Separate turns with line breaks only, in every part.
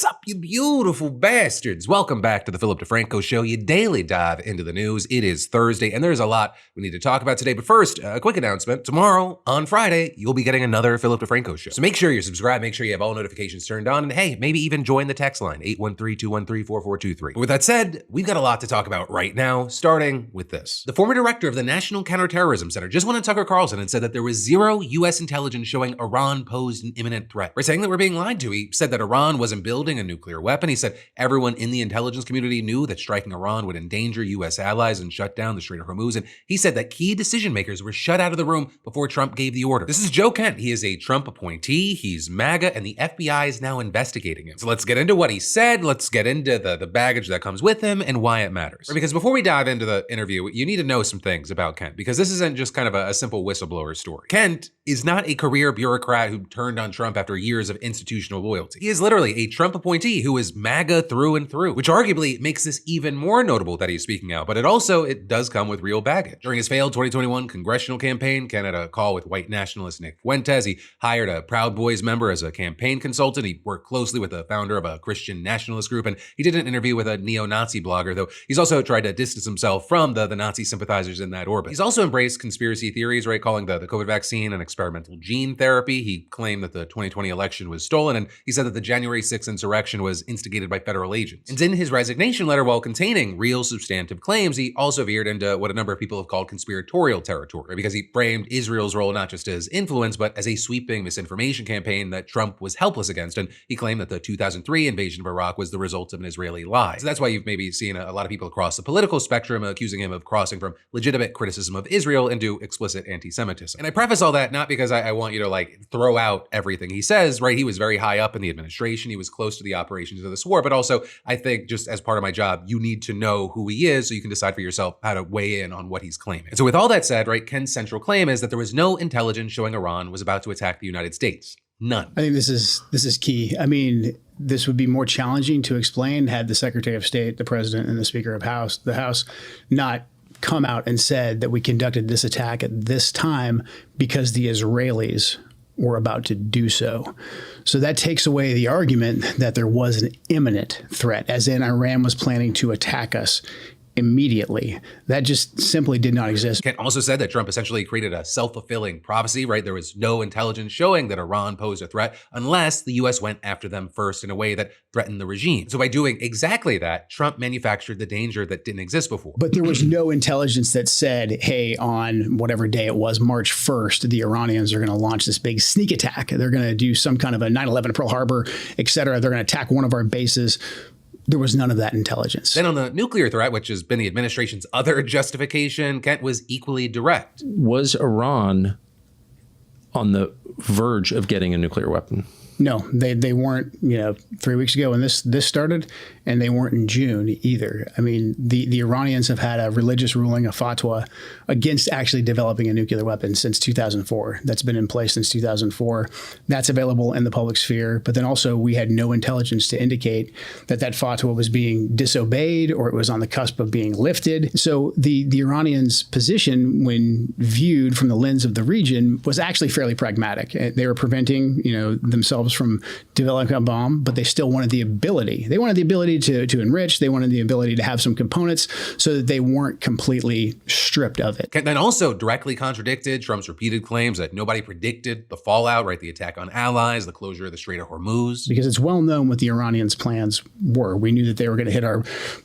Sup, you beautiful bastards. Welcome back to the Philip DeFranco Show, your daily dive into the news. It is Thursday, and there's a lot we need to talk about today. But first, a quick announcement. Tomorrow, on Friday, you'll be getting another Philip DeFranco Show. So make sure you're subscribed, make sure you have all notifications turned on, and hey, maybe even join the text line, 813-213-4423. But with that said, we've got a lot to talk about right now, starting with this. The former director of the National Counterterrorism Center just went on Tucker Carlson and said that there was zero U.S. intelligence showing Iran posed an imminent threat. We're saying that we're being lied to. He said that Iran wasn't building a nuclear weapon. He said everyone in the intelligence community knew that striking Iran would endanger U.S. allies and shut down the Strait of Hormuz. And he said that key decision makers were shut out of the room before Trump gave the order. This is Joe Kent. He is a Trump appointee. He's MAGA, and the FBI is now investigating him. So let's get into what he said. Let's get into the baggage that comes with him and why it matters. Because before we dive into the interview, you need to know some things about Kent, because this isn't just kind of a simple whistleblower story. Kent is not a career bureaucrat who turned on Trump after years of institutional loyalty. He is literally a Trump appointee who is MAGA through and through, which arguably makes this even more notable that he's speaking out, but it does come with real baggage. During his failed 2021 congressional campaign, Kent had a call with white nationalist Nick Fuentes. He hired a Proud Boys member as a campaign consultant. He worked closely with the founder of a Christian nationalist group, and he did an interview with a neo-Nazi blogger, though he's also tried to distance himself from the Nazi sympathizers in that orbit. He's also embraced conspiracy theories, right, calling the COVID vaccine an experimental gene therapy. He claimed that the 2020 election was stolen, and he said that the January 6th insurrection was instigated by federal agents. And in his resignation letter, while containing real substantive claims, he also veered into what a number of people have called conspiratorial territory, because he framed Israel's role not just as influence, but as a sweeping misinformation campaign that Trump was helpless against. And he claimed that the 2003 invasion of Iraq was the result of an Israeli lie. So that's why you've maybe seen a lot of people across the political spectrum accusing him of crossing from legitimate criticism of Israel into explicit anti-Semitism. And I preface all that not because I want you to throw out everything he says, right? He was very high up in the administration. He was close to the operations of this war, but also I think just as part of my job, you need to know who he is so you can decide for yourself how to weigh in on what he's claiming. And so with all that said, right, Ken's central claim is that there was no intelligence showing Iran was about to attack the United States. None.
I think this is key. I mean, this would be more challenging to explain had the Secretary of State, the President, and the Speaker of the House not come out and said that we conducted this attack at this time because the Israelis were about to do so. So that takes away the argument that there was an imminent threat, as in Iran was planning to attack us immediately. That just simply did not exist.
Kent also said that Trump essentially created a self-fulfilling prophecy, right? There was no intelligence showing that Iran posed a threat unless the U.S. went after them first in a way that threatened the regime. So by doing exactly that, Trump manufactured the danger that didn't exist before.
But there was no intelligence that said, hey, on whatever day it was, March 1st, the Iranians are going to launch this big sneak attack. They're going to do some kind of a 9/11 at Pearl Harbor, et cetera. They're going to attack one of our bases. There was none of that intelligence.
Then on the nuclear threat, which has been the administration's other justification, Kent was equally direct.
Was Iran on the verge of getting a nuclear weapon?
No, they weren't, 3 weeks ago when this started, and they weren't in June either. I mean, the Iranians have had a religious ruling, a fatwa, against actually developing a nuclear weapon since 2004. That's been in place since 2004. That's available in the public sphere. But then also we had no intelligence to indicate that fatwa was being disobeyed or it was on the cusp of being lifted. So the Iranians' position, when viewed from the lens of the region, was actually fairly pragmatic. They were preventing, themselves from developing a bomb, but they still wanted the ability. They wanted the ability to enrich. They wanted the ability to have some components so that they weren't completely stripped of it.
Kent then also directly contradicted Trump's repeated claims that nobody predicted the fallout, right? The attack on allies, the closure of the Strait of Hormuz.
Because it's well known what the Iranians' plans were. We knew that they were going to hit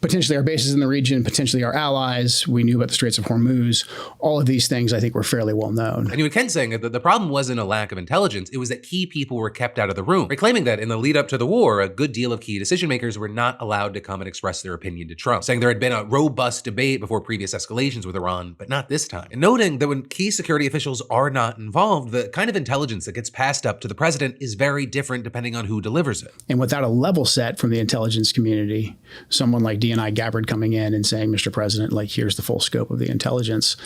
potentially our bases in the region, potentially our allies. We knew about the Straits of Hormuz. All of these things I think were fairly well known.
And you had Kent saying that the problem wasn't a lack of intelligence. It was that key people were kept out of the room, claiming that in the lead up to the war, a good deal of key decision makers were not allowed to come and express their opinion to Trump, saying there had been a robust debate before previous escalations with Iran, but not this time. And noting that when key security officials are not involved, the kind of intelligence that gets passed up to the president is very different depending on who delivers it.
And without a level set from the intelligence community, someone like D&I Gabbard coming in and saying, Mr. President, here's the full scope of the intelligence,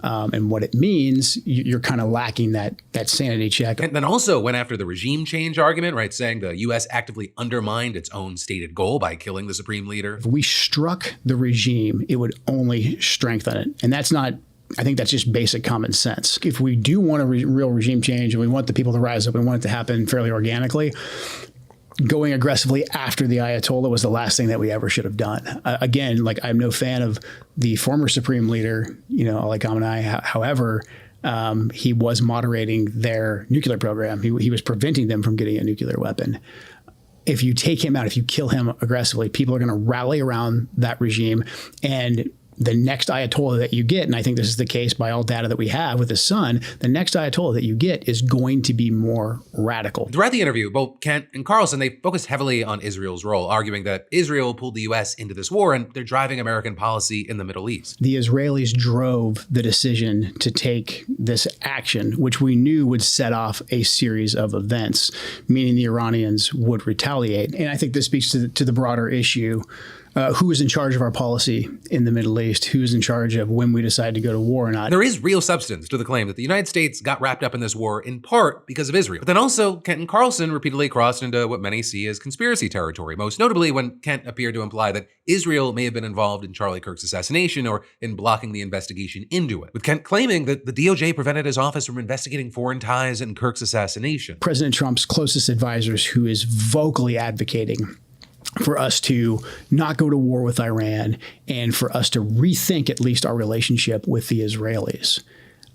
and what it means, you're kind of lacking that sanity check.
And then also went after the regime change argument, right, saying the U.S. actively undermined its own stated goal by killing the supreme leader.
If we struck the regime, it would only strengthen it. And that's not, I think that's just basic common sense. If we do want a real regime change and we want the people to rise up and want it to happen fairly organically, going aggressively after the Ayatollah was the last thing that we ever should have done. Again, like, I'm no fan of the former supreme leader, Ali Khamenei. However, he was moderating their nuclear program. He was preventing them from getting a nuclear weapon. If you take him out, if you kill him aggressively, people are going to rally around that regime. And the next Ayatollah that you get, and I think this is the case by all data that we have with his son, the next Ayatollah that you get is going to be more radical.
Throughout the interview, both Kent and Carlson, they focused heavily on Israel's role, arguing that Israel pulled the U.S. into this war and they're driving American policy in the Middle East.
The Israelis drove the decision to take this action, which we knew would set off a series of events, meaning the Iranians would retaliate. And I think this speaks to the broader issue. Who is in charge of our policy in the Middle East? Who is in charge of when we decide to go to war or not?
There is real substance to the claim that the United States got wrapped up in this war in part because of Israel. But then also, Kent and Carlson repeatedly crossed into what many see as conspiracy territory, most notably when Kent appeared to imply that Israel may have been involved in Charlie Kirk's assassination or in blocking the investigation into it, with Kent claiming that the DOJ prevented his office from investigating foreign ties in Kirk's assassination.
President Trump's closest advisors, who is vocally advocating for us to not go to war with Iran and for us to rethink at least our relationship with the Israelis.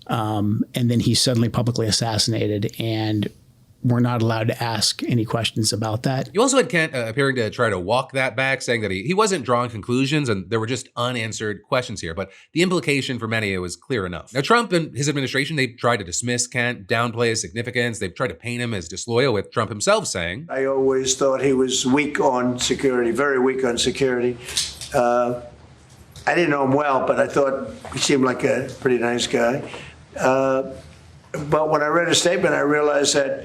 And then he's suddenly publicly assassinated, and we're not allowed to ask any questions about that.
You also had Kent appearing to try to walk that back, saying that he wasn't drawing conclusions and there were just unanswered questions here. But the implication for many was clear enough. Now, Trump and his administration, they've tried to dismiss Kent, downplay his significance. They've tried to paint him as disloyal, with Trump himself saying,
I always thought he was weak on security, very weak on security. I didn't know him well, but I thought he seemed like a pretty nice guy. But when I read his statement, I realized that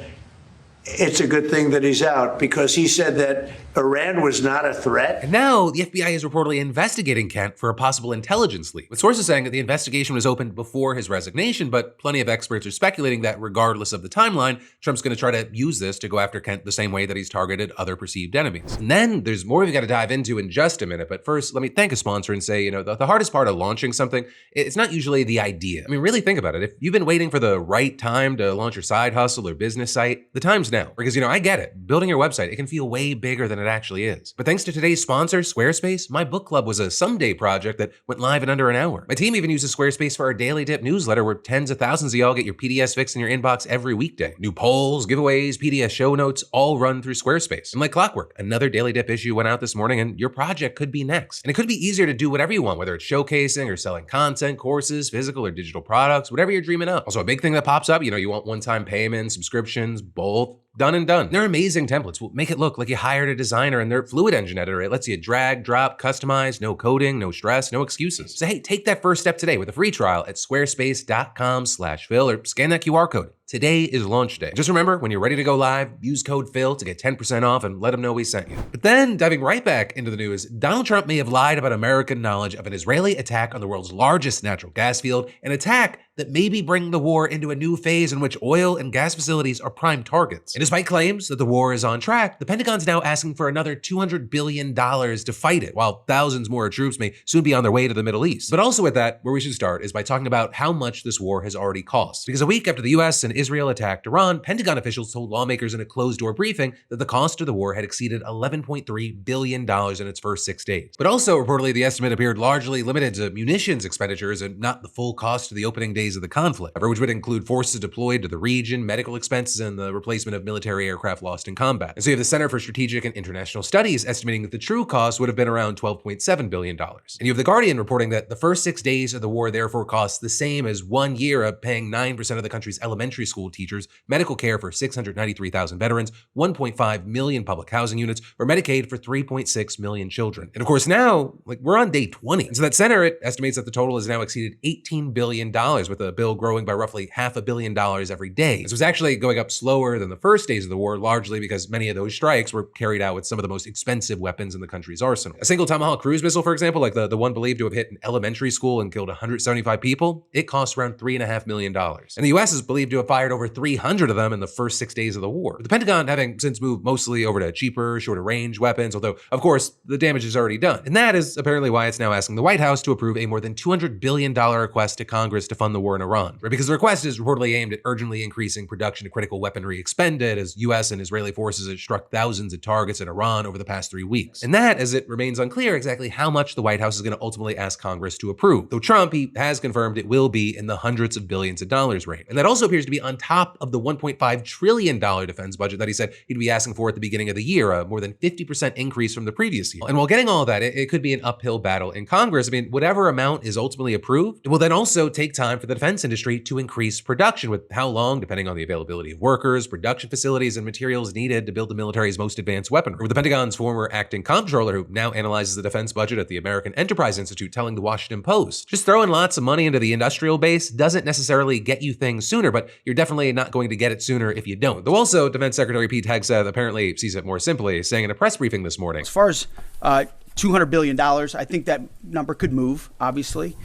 it's a good thing that he's out, because he said that Iran was not a threat.
And now the FBI is reportedly investigating Kent for a possible intelligence leak, with sources saying that the investigation was opened before his resignation, but plenty of experts are speculating that regardless of the timeline, Trump's going to try to use this to go after Kent the same way that he's targeted other perceived enemies. And then there's more we've got to dive into in just a minute, but first, let me thank a sponsor and say, the hardest part of launching something, it's not usually the idea. I mean, really think about it. If you've been waiting for the right time to launch your side hustle or business site, the time's now. Because, I get it. Building your website, it can feel way bigger than it actually is. But thanks to today's sponsor, Squarespace, my book club was a someday project that went live in under an hour. My team even uses Squarespace for our Daily Dip newsletter, where tens of thousands of y'all get your PDFs fixed in your inbox every weekday. New polls, giveaways, PDF show notes, all run through Squarespace. And like clockwork, another Daily Dip issue went out this morning, and your project could be next. And it could be easier to do whatever you want, whether it's showcasing or selling content, courses, physical or digital products, whatever you're dreaming up. Also, a big thing that pops up, you want one-time payments, subscriptions, both. Done and done. They're amazing templates. We'll make it look like you hired a designer, and their Fluid Engine editor, it lets you drag, drop, customize, no coding, no stress, no excuses. So hey, take that first step today with a free trial at squarespace.com/Phil, or scan that QR code. Today is launch day. Just remember, when you're ready to go live, use code Phil to get 10% off and let them know we sent you. But then, diving right back into the news, Donald Trump may have lied about American knowledge of an Israeli attack on the world's largest natural gas field, an attack that may be bringing the war into a new phase in which oil and gas facilities are prime targets. And despite claims that the war is on track, the Pentagon's now asking for another $200 billion to fight it, while thousands more troops may soon be on their way to the Middle East. But also with that, where we should start is by talking about how much this war has already cost. Because a week after the US and Israel attacked Iran, Pentagon officials told lawmakers in a closed-door briefing that the cost of the war had exceeded $11.3 billion in its first 6 days. But also, reportedly, the estimate appeared largely limited to munitions expenditures and not the full cost of the opening days of the conflict, which would include forces deployed to the region, medical expenses, and the replacement of military aircraft lost in combat. And so you have the Center for Strategic and International Studies estimating that the true cost would have been around $12.7 billion. And you have The Guardian reporting that the first 6 days of the war therefore cost the same as 1 year of paying 9% of the country's elementary school teachers, medical care for 693,000 veterans, 1.5 million public housing units, or Medicaid for 3.6 million children. And of course now, we're on day 20. And so that center, it estimates that the total has now exceeded $18 billion, with the bill growing by roughly $500 million every day. This was actually going up slower than the first days of the war, largely because many of those strikes were carried out with some of the most expensive weapons in the country's arsenal. A single Tomahawk cruise missile, for example, like the one believed to have hit an elementary school and killed 175 people, it costs around $3.5 million. And the US is believed to have fired over 300 of them in the first 6 days of the war. With the Pentagon having since moved mostly over to cheaper, shorter range weapons, although, of course, the damage is already done. And that is apparently why it's now asking the White House to approve a more than $200 billion request to Congress to fund the war in Iran, right? Because the request is reportedly aimed at urgently increasing production of critical weaponry expended as U.S. and Israeli forces have struck thousands of targets in Iran over the past 3 weeks. And that, as it remains unclear exactly how much the White House is going to ultimately ask Congress to approve. Though Trump, he has confirmed it will be in the hundreds of billions of dollars range. And that also appears to be on top of the $1.5 trillion defense budget that he said he'd be asking for at the beginning of the year, a more than 50% increase from the previous year. And while getting all of that, it could be an uphill battle in Congress. I mean, whatever amount is ultimately approved, it will then also take time for the defense industry to increase production, with how long, depending on the availability of workers, production facilities, and materials needed to build the military's most advanced weaponry. With the Pentagon's former acting comptroller, who now analyzes the defense budget at the American Enterprise Institute, telling the Washington Post, just throwing lots of money into the industrial base doesn't necessarily get you things sooner, but you're definitely not going to get it sooner if you don't. Though also, Defense Secretary Pete Hegseth apparently sees it more simply, saying in a press briefing this morning,
as far as $200 billion, I think that number could move, obviously.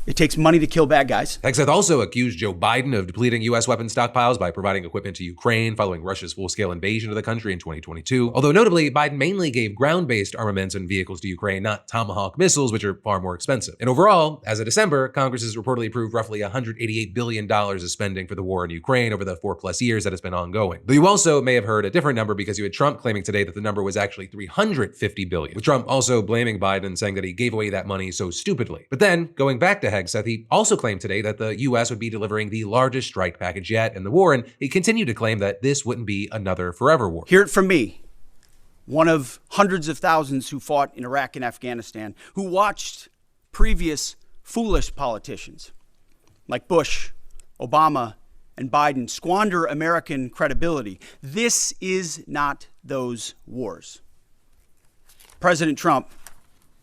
It takes money to kill bad guys.
Hegseth also accused Joe Biden of depleting U.S. weapons stockpiles by providing equipment to Ukraine following Russia's full-scale invasion of the country in 2022. Although notably, Biden mainly gave ground-based armaments and vehicles to Ukraine, not Tomahawk missiles, which are far more expensive. And overall, as of December, Congress has reportedly approved roughly $188 billion of spending for the war in Ukraine over the 4+ years that it's been ongoing. Though you also may have heard a different number because you had Trump claiming today that the number was actually $350 billion, with Trump also blaming Biden, saying that he gave away that money so stupidly. But then, going back to Hegseth, he also claimed today that the U.S. would be delivering the largest strike package yet in the war, and he continued to claim that this wouldn't be another forever war.
Hear it from me, one of hundreds of thousands who fought in Iraq and Afghanistan, who watched previous foolish politicians like Bush, Obama, and Biden squander American credibility. This is not those wars. President Trump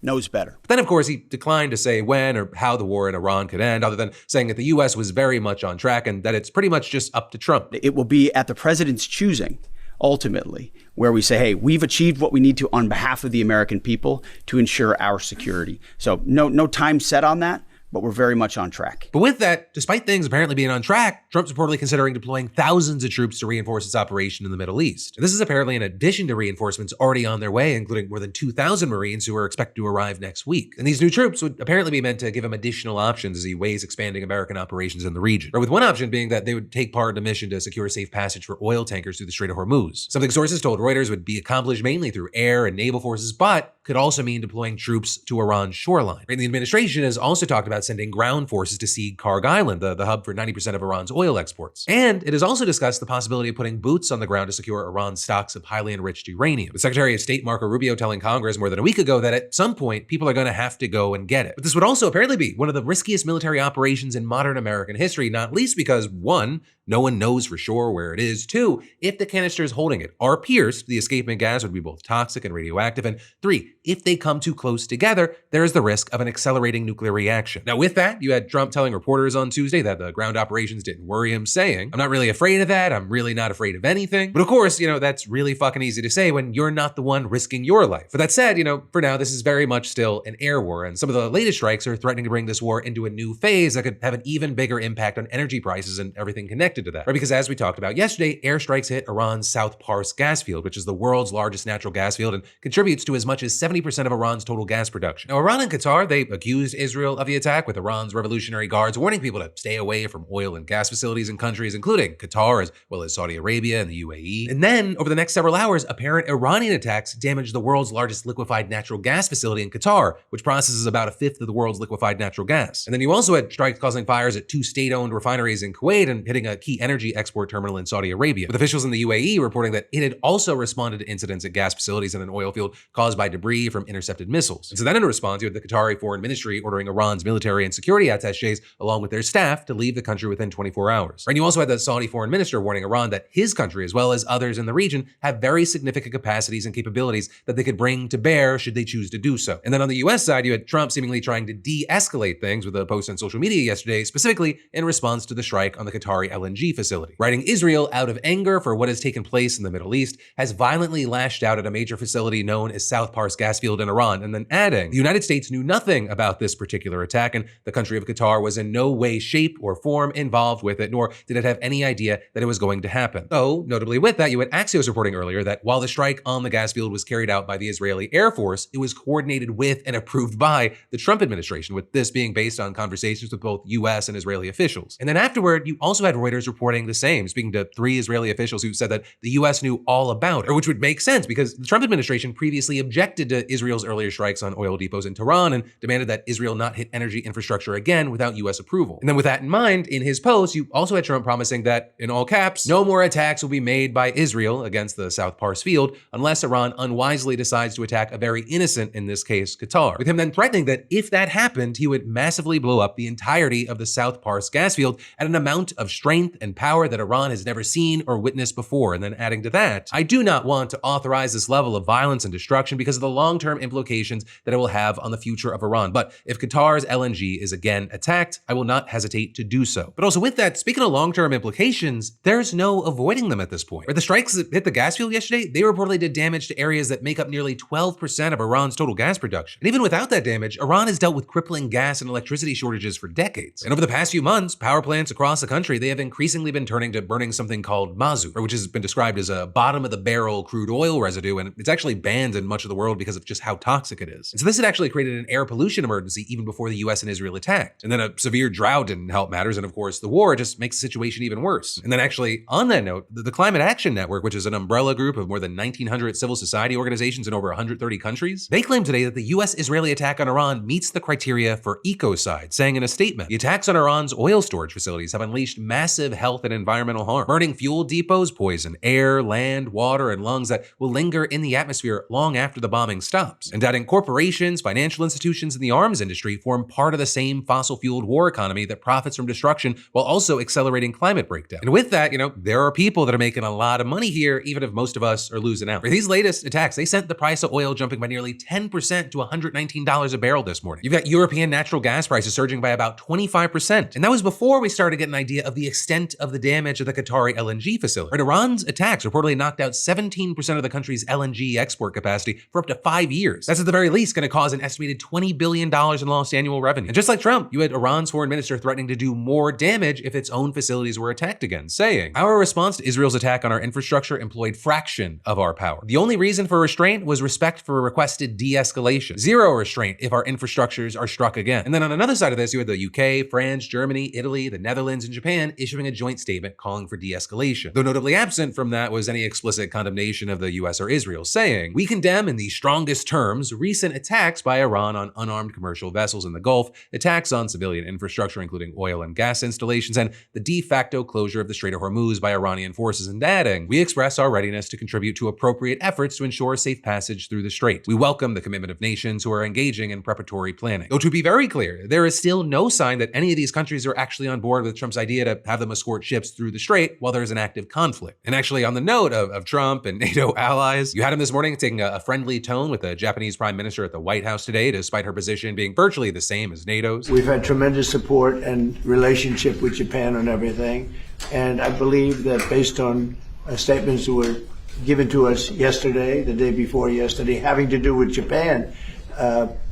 knows better.
But then, of course, he declined to say when or how the war in Iran could end, other than saying that the U.S. was very much on track and that it's pretty much just up to Trump.
It will be at the president's choosing, ultimately, where we say, hey, we've achieved what we need to on behalf of the American people to ensure our security. So no time set on that, but we're very much on track.
But with that, despite things apparently being on track, Trump's reportedly considering deploying thousands of troops to reinforce its operation in the Middle East. And this is apparently in addition to reinforcements already on their way, including more than 2,000 Marines who are expected to arrive next week. And these new troops would apparently be meant to give him additional options as he weighs expanding American operations in the region. Or with one option being that they would take part in a mission to secure safe passage for oil tankers through the Strait of Hormuz. Something sources told Reuters would be accomplished mainly through air and naval forces, but could also mean deploying troops to Iran's shoreline. And the administration has also talked about sending ground forces to siege Karg Island, the hub for 90% of Iran's oil exports. And it has also discussed the possibility of putting boots on the ground to secure Iran's stocks of highly enriched uranium. The Secretary of State Marco Rubio telling Congress more than a week ago that at some point, people are going to have to go and get it. But this would also apparently be one of the riskiest military operations in modern American history, not least because, one, no one knows for sure where it is. 2, if the canisters holding it are pierced, the escapement gas would be both toxic and radioactive. And 3, if they come too close together, there is the risk of an accelerating nuclear reaction. Now, with that, you had Trump telling reporters on Tuesday that the ground operations didn't worry him, saying, I'm not really afraid of that. I'm really not afraid of anything. But of course, that's really fucking easy to say when you're not the one risking your life. But that said, for now, this is very much still an air war. And some of the latest strikes are threatening to bring this war into a new phase that could have an even bigger impact on energy prices and everything connected to that. Right? Because as we talked about yesterday, airstrikes hit Iran's South Pars gas field, which is the world's largest natural gas field and contributes to as much as 70% of Iran's total gas production. Now, Iran and Qatar, they accused Israel of the attack, with Iran's Revolutionary Guards warning people to stay away from oil and gas facilities in countries including Qatar as well as Saudi Arabia and the UAE. And then, over the next several hours, apparent Iranian attacks damaged the world's largest liquefied natural gas facility in Qatar, which processes about 1/5 of the world's liquefied natural gas. And then you also had strikes causing fires at 2 state-owned refineries in Kuwait and hitting a key energy export terminal in Saudi Arabia, with officials in the UAE reporting that it had also responded to incidents at gas facilities in an oil field caused by debris from intercepted missiles. And so then in response, you had the Qatari Foreign Ministry ordering Iran's military and security attachés, along with their staff, to leave the country within 24 hours. And you also had the Saudi Foreign Minister warning Iran that his country, as well as others in the region, have very significant capacities and capabilities that they could bring to bear should they choose to do so. And then on the US side, you had Trump seemingly trying to de-escalate things with a post on social media yesterday, specifically in response to the strike on the Qatari LNG facility. Writing Israel, out of anger for what has taken place in the Middle East, has violently lashed out at a major facility known as South Pars gas field in Iran, and then adding, the United States knew nothing about this particular attack, and the country of Qatar was in no way, shape, or form involved with it, nor did it have any idea that it was going to happen. Though, notably with that, you had Axios reporting earlier that while the strike on the gas field was carried out by the Israeli Air Force, it was coordinated with and approved by the Trump administration, with this being based on conversations with both US and Israeli officials. And then afterward, you also had Reuters reporting the same, speaking to 3 Israeli officials who said that the US knew all about it, or which would make sense because the Trump administration previously objected to Israel's earlier strikes on oil depots in Tehran and demanded that Israel not hit energy infrastructure again without US approval. And then with that in mind, in his post, you also had Trump promising that, in all caps, no more attacks will be made by Israel against the South Pars field unless Iran unwisely decides to attack a very innocent, in this case, Qatar. With him then threatening that if that happened, he would massively blow up the entirety of the South Pars gas field at an amount of strength and power that Iran has never seen or witnessed before. And then adding to that, I do not want to authorize this level of violence and destruction because of the long-term implications that it will have on the future of Iran. But if Qatar's LNG is again attacked, I will not hesitate to do so. But also with that, speaking of long-term implications, there's no avoiding them at this point. The strikes that hit the gas field yesterday, they reportedly did damage to areas that make up nearly 12% of Iran's total gas production. And even without that damage, Iran has dealt with crippling gas and electricity shortages for decades. And over the past few months, power plants across the country, they have increasingly been turning to burning something called mazu, which has been described as a bottom-of-the-barrel crude oil residue, and it's actually banned in much of the world because of just how toxic it is. And so this had actually created an air pollution emergency even before the US and Israel attacked. And then a severe drought didn't help matters, and of course the war just makes the situation even worse. And then actually, on that note, the Climate Action Network, which is an umbrella group of more than 1,900 civil society organizations in over 130 countries, they claim today that the US-Israeli attack on Iran meets the criteria for ecocide, saying in a statement, the attacks on Iran's oil storage facilities have unleashed massive health and environmental harm. Burning fuel depots poison air, land, water, and lungs that will linger in the atmosphere long after the bombing stops. And adding corporations, financial institutions, and the arms industry form part of the same fossil-fueled war economy that profits from destruction while also accelerating climate breakdown. And with that, there are people that are making a lot of money here, even if most of us are losing out. These latest attacks, they sent the price of oil jumping by nearly 10% to $119 a barrel this morning. You've got European natural gas prices surging by about 25%. And that was before we started to get an idea of the extent of the damage of the Qatari LNG facility. Right, Iran's attacks reportedly knocked out 17% of the country's LNG export capacity for up to 5 years. That's at the very least going to cause an estimated $20 billion in lost annual revenue. And just like Trump, you had Iran's foreign minister threatening to do more damage if its own facilities were attacked again, saying, our response to Israel's attack on our infrastructure employed fraction of our power. The only reason for restraint was respect for requested de-escalation. Zero restraint if our infrastructures are struck again. And then on another side of this, you had the UK, France, Germany, Italy, the Netherlands, and Japan issuing a joint statement calling for de-escalation. Though notably absent from that was any explicit condemnation of the US or Israel, saying, we condemn in the strongest terms recent attacks by Iran on unarmed commercial vessels in the Gulf, attacks on civilian infrastructure, including oil and gas installations, and the de facto closure of the Strait of Hormuz by Iranian forces, and adding, we express our readiness to contribute to appropriate efforts to ensure safe passage through the strait. We welcome the commitment of nations who are engaging in preparatory planning. Though to be very clear, there is still no sign that any of these countries are actually on board with Trump's idea to have them escort ships through the strait while there's an active conflict. And actually, on the note of Trump and NATO allies, you had him this morning taking a friendly tone with the Japanese Prime Minister at the White House today, despite her position being virtually the same as NATO's.
We've had tremendous support and relationship with Japan on everything. And I believe that based on statements that were given to us yesterday, the day before yesterday, having to do with Japan,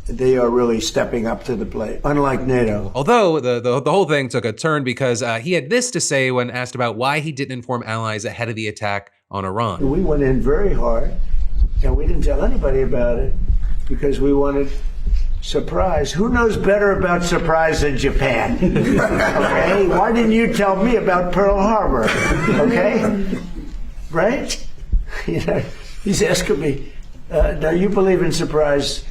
they are really stepping up to the plate, unlike NATO.
Although the whole thing took a turn because he had this to say when asked about why he didn't inform allies ahead of the attack on Iran.
We went in very hard, and we didn't tell anybody about it because we wanted surprise. Who knows better about surprise than Japan? Okay? Why didn't you tell me about Pearl Harbor? Okay? Right? He's asking me, now you believe in surprise,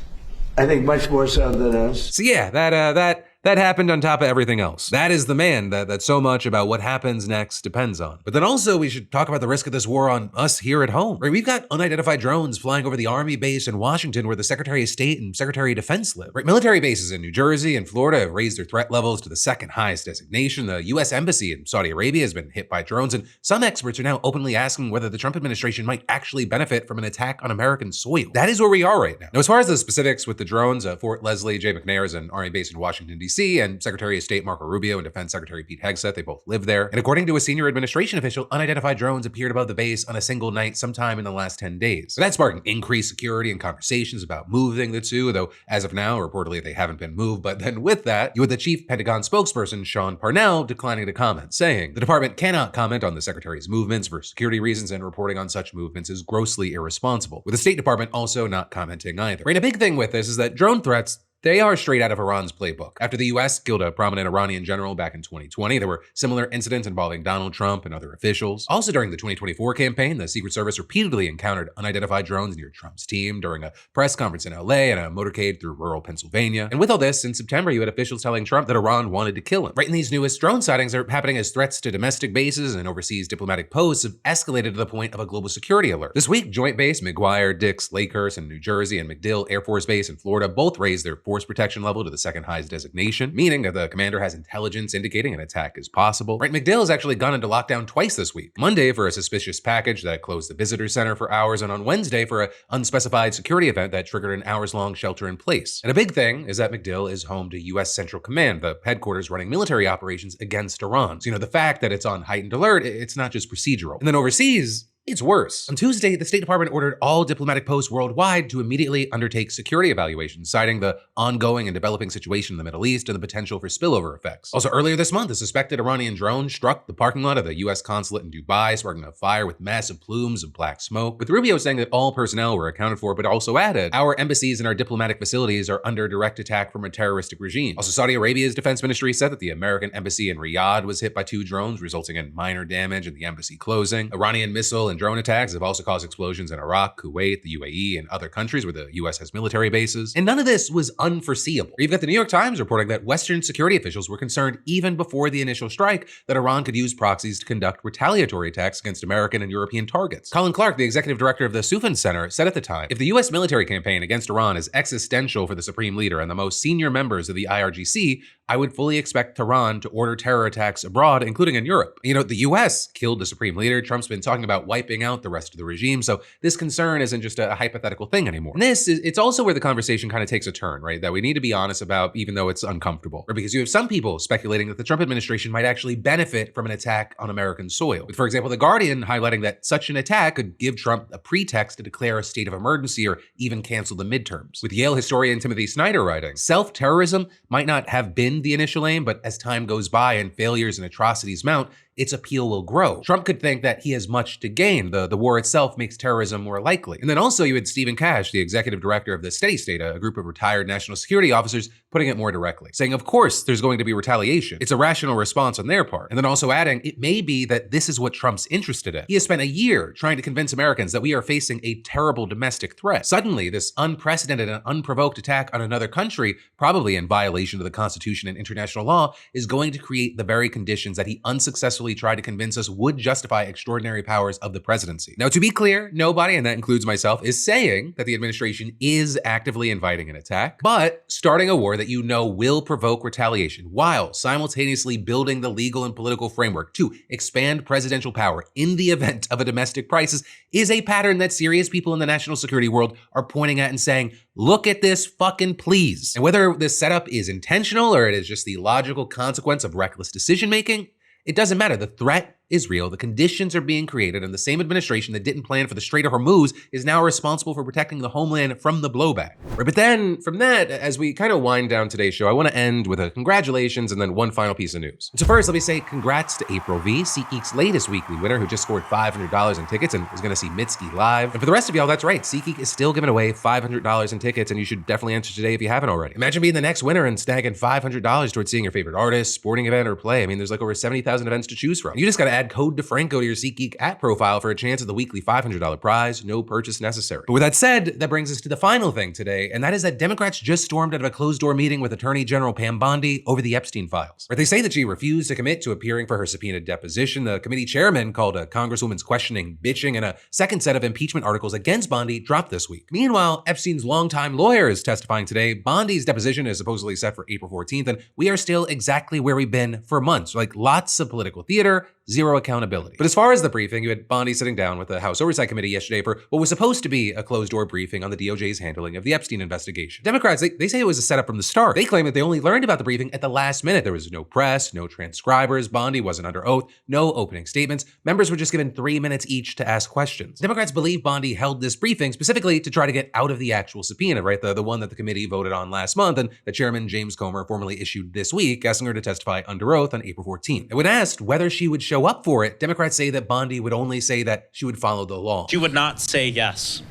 I think much more so than us.
So yeah, that happened on top of everything else. That is the man that so much about what happens next depends on. But then also we should talk about the risk of this war on us here at home. Right? We've got unidentified drones flying over the Army base in Washington where the Secretary of State and Secretary of Defense live. Right? Military bases in New Jersey and Florida have raised their threat levels to the second highest designation. The US Embassy in Saudi Arabia has been hit by drones, and some experts are now openly asking whether the Trump administration might actually benefit from an attack on American soil. That is where we are right now. Now, as far as the specifics with the drones, Fort Leslie J. McNair is an Army base in Washington, D.C. D.C., and Secretary of State Marco Rubio and Defense Secretary Pete Hegseth, they both live there. And according to a senior administration official, unidentified drones appeared above the base on a single night sometime in the last 10 days. So that's sparking increased security and conversations about moving the two, though as of now, reportedly they haven't been moved. But then with that, you had the chief Pentagon spokesperson, Sean Parnell, declining to comment, saying the department cannot comment on the secretary's movements for security reasons, and reporting on such movements is grossly irresponsible, with the State Department also not commenting either. Right, a big thing with this is that drone threats, they are straight out of Iran's playbook. After the US killed a prominent Iranian general back in 2020, there were similar incidents involving Donald Trump and other officials. Also during the 2024 campaign, the Secret Service repeatedly encountered unidentified drones near Trump's team during a press conference in LA and a motorcade through rural Pennsylvania. And with all this, in September, you had officials telling Trump that Iran wanted to kill him. Right, and these newest drone sightings are happening as threats to domestic bases and overseas diplomatic posts have escalated to the point of a global security alert. This week, Joint Base McGuire, Dix, Lakehurst in New Jersey, and MacDill Air Force Base in Florida both raised their force protection level to the second highest designation, meaning that the commander has intelligence indicating an attack is possible. Right, MacDill has actually gone into lockdown twice this week. Monday for a suspicious package that closed the visitor center for hours, and on Wednesday for an unspecified security event that triggered an hours-long shelter in place. And a big thing is that MacDill is home to U.S. Central Command, the headquarters running military operations against Iran. So, the fact that it's on heightened alert, it's not just procedural. And then overseas, it's worse. On Tuesday, the State Department ordered all diplomatic posts worldwide to immediately undertake security evaluations, citing the ongoing and developing situation in the Middle East and the potential for spillover effects. Also, earlier this month, a suspected Iranian drone struck the parking lot of the U.S. consulate in Dubai, sparking a fire with massive plumes of black smoke, with Rubio saying that all personnel were accounted for, but also added, our embassies and our diplomatic facilities are under direct attack from a terroristic regime. Also, Saudi Arabia's defense ministry said that the American embassy in Riyadh was hit by 2 drones, resulting in minor damage and the embassy closing. Iranian missile and drone attacks have also caused explosions in Iraq, Kuwait, the UAE, and other countries where the US has military bases. And none of this was unforeseeable. You've got the New York Times reporting that Western security officials were concerned even before the initial strike that Iran could use proxies to conduct retaliatory attacks against American and European targets. Colin Clark, the executive director of the Sufan Center, said at the time, if the US military campaign against Iran is existential for the supreme leader and the most senior members of the IRGC, I would fully expect Tehran to order terror attacks abroad, including in Europe. The US killed the supreme leader. Trump's been talking about wiping out the rest of the regime. So this concern isn't just a hypothetical thing anymore. And it's also where the conversation kind of takes a turn, right? That we need to be honest about, even though it's uncomfortable. Right? Because you have some people speculating that the Trump administration might actually benefit from an attack on American soil. With, for example, The Guardian highlighting that such an attack could give Trump a pretext to declare a state of emergency or even cancel the midterms. With Yale historian Timothy Snyder writing, self-terrorism might not have been the initial aim, but as time goes by and failures and atrocities mount, its appeal will grow. Trump could think that he has much to gain. The war itself makes terrorism more likely. And then also you had Stephen Cash, the executive director of the Steady State, a group of retired national security officers, putting it more directly, saying, of course, there's going to be retaliation. It's a rational response on their part. And then also adding, it may be that this is what Trump's interested in. He has spent a year trying to convince Americans that we are facing a terrible domestic threat. Suddenly, this unprecedented and unprovoked attack on another country, probably in violation of the Constitution and international law, is going to create the very conditions that he unsuccessfully tried to convince us would justify extraordinary powers of the presidency. Now, to be clear, nobody, and that includes myself, is saying that the administration is actively inviting an attack, but starting a war that will provoke retaliation while simultaneously building the legal and political framework to expand presidential power in the event of a domestic crisis is a pattern that serious people in the national security world are pointing at and saying, look at this fucking please. And whether this setup is intentional or it is just the logical consequence of reckless decision-making, it doesn't matter. The threat is real. The conditions are being created, and the same administration that didn't plan for the Strait of Hormuz is now responsible for protecting the homeland from the blowback. Right, but then from that, as we kind of wind down today's show, I want to end with a congratulations and then one final piece of news. So first, let me say congrats to April V, SeatGeek's latest weekly winner, who just scored $500 in tickets and is going to see Mitski live. And for the rest of y'all, that's right, SeatGeek is still giving away $500 in tickets, and you should definitely enter today if you haven't already. Imagine being the next winner and snagging $500 towards seeing your favorite artist, sporting event, or play. I mean, there's like over 70,000 events to choose from. You just got to add code DeFranco to your SeatGeek app profile for a chance at the weekly $500 prize, no purchase necessary. But with that said, that brings us to the final thing today, and that is that Democrats just stormed out of a closed-door meeting with Attorney General Pam Bondi over the Epstein files. Right, they say that she refused to commit to appearing for her subpoenaed deposition. The committee chairman called a congresswoman's questioning bitching, and a second set of impeachment articles against Bondi dropped this week. Meanwhile, Epstein's longtime lawyer is testifying today. Bondi's deposition is supposedly set for April 14th, and we are still exactly where we've been for months. Like, lots of political theater, zero accountability. But as far as the briefing, you had Bondi sitting down with the House Oversight Committee yesterday for what was supposed to be a closed-door briefing on the DOJ's handling of the Epstein investigation. Democrats, they say it was a setup from the start. They claim that they only learned about the briefing at the last minute. There was no press, no transcribers, Bondi wasn't under oath, no opening statements. Members were just given 3 minutes each to ask questions. Democrats believe Bondi held this briefing specifically to try to get out of the actual subpoena, right? The one that the committee voted on last month and that Chairman James Comer formally issued this week, asking her to testify under oath on April 14th. And when asked whether she would show up for it, Democrats say that Bondi would only say that she would follow the law.
She would not say yes.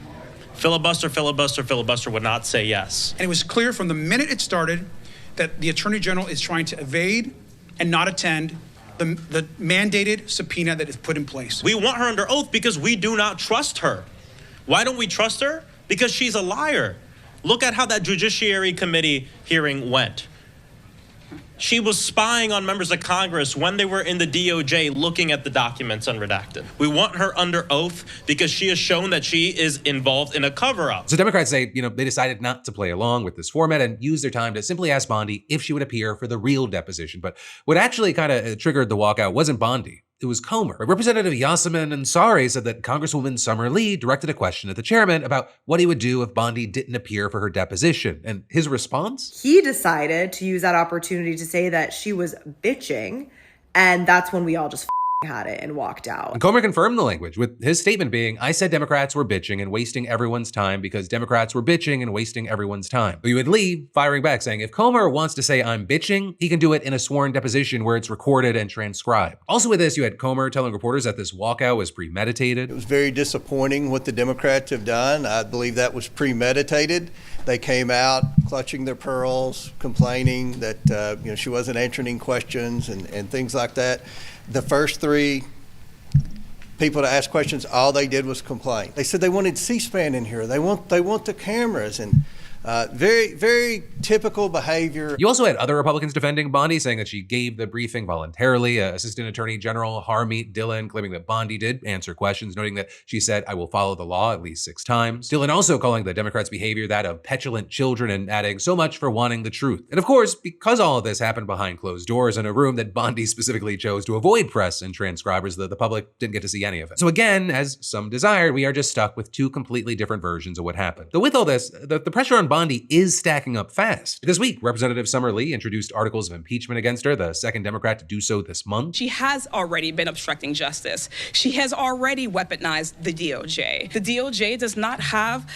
Filibuster, filibuster, filibuster would not say yes.
And it was clear from the minute it started that the Attorney General is trying to evade and not attend the mandated subpoena that is put in place.
We want her under oath because we do not trust her. Why don't we trust her? Because she's a liar. Look at how that Judiciary Committee hearing went. She was spying on members of Congress when they were in the DOJ looking at the documents unredacted. We want her under oath because she has shown that she is involved in a cover-up.
So Democrats say, they decided not to play along with this format and use their time to simply ask Bondi if she would appear for the real deposition. But what actually kind of triggered the walkout wasn't Bondi. It was Comer. Representative Yasemin Ansari said that Congresswoman Summer Lee directed a question at the chairman about what he would do if Bondi didn't appear for her deposition. And his response?
He decided to use that opportunity to say that she was bitching, and that's when we all just had it and walked out.
And Comer confirmed the language, with his statement being, I said Democrats were bitching and wasting everyone's time because Democrats were bitching and wasting everyone's time. But you had Lee firing back saying, if Comer wants to say I'm bitching, he can do it in a sworn deposition where it's recorded and transcribed. Also with this, you had Comer telling reporters that this walkout was premeditated.
It was very disappointing what the Democrats have done. I believe that was premeditated. They came out clutching their pearls, complaining that she wasn't answering questions and things like that. The first three people to ask questions, all they did was complain. They said they wanted C-SPAN in here. They want the cameras, and very, very typical behavior.
You also had other Republicans defending Bondi, saying that she gave the briefing voluntarily. Assistant Attorney General Harmeet Dillon claiming that Bondi did answer questions, noting that she said, I will follow the law at least 6 times. Dillon also calling the Democrats' behavior that of petulant children and adding so much for wanting the truth. And of course, because all of this happened behind closed doors in a room that Bondi specifically chose to avoid press and transcribers, the public didn't get to see any of it. So again, as some desired, we are just stuck with 2 completely different versions of what happened. Though with all this, the pressure on Bondi is stacking up fast. This week, Representative Summer Lee introduced articles of impeachment against her, the second Democrat to do so this month.
She has already been obstructing justice. She has already weaponized the DOJ. The DOJ does not have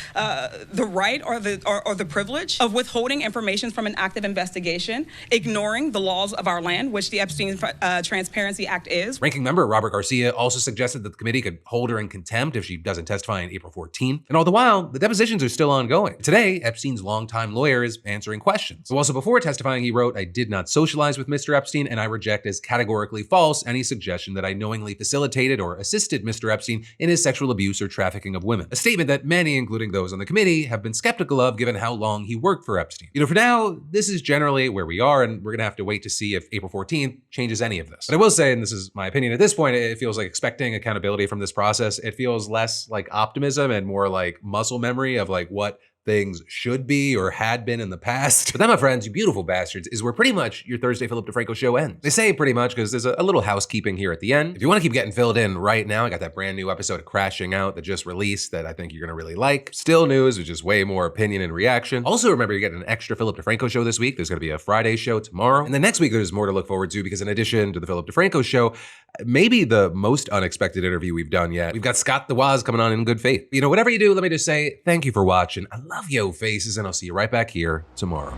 the right or the privilege of withholding information from an active investigation, ignoring the laws of our land, which the Epstein Transparency Act is.
Ranking member Robert Garcia also suggested that the committee could hold her in contempt if she doesn't testify on April 14th. And all the while, the depositions are still ongoing. Today, Epstein's longtime lawyer is answering questions. So also before testifying, he wrote, I did not socialize with Mr. Epstein, and I reject as categorically false any suggestion that I knowingly facilitated or assisted Mr. Epstein in his sexual abuse or trafficking of women. A statement that many, including those on the committee, have been skeptical of given how long he worked for Epstein. For now, this is generally where we are, and we're gonna have to wait to see if April 14th changes any of this. But I will say, and this is my opinion at this point, it feels like expecting accountability from this process. It feels less like optimism and more like muscle memory of like what things should be or had been in the past. But that, my friends, you beautiful bastards, is where pretty much your Thursday Philip DeFranco show ends. They say pretty much because there's a little housekeeping here at the end. If you want to keep getting filled in right now, I got that brand new episode of Crashing Out that just released that I think you're gonna really like. Still news, which is way more opinion and reaction. Also, remember, you're getting an extra Philip DeFranco show this week. There's gonna be a Friday show tomorrow. And then next week, there's more to look forward to because in addition to the Philip DeFranco show, maybe the most unexpected interview we've done yet, we've got Scott the Woz coming on in good faith. Whatever you do, let me just say thank you for watching. I love yo faces, and I'll see you right back here tomorrow.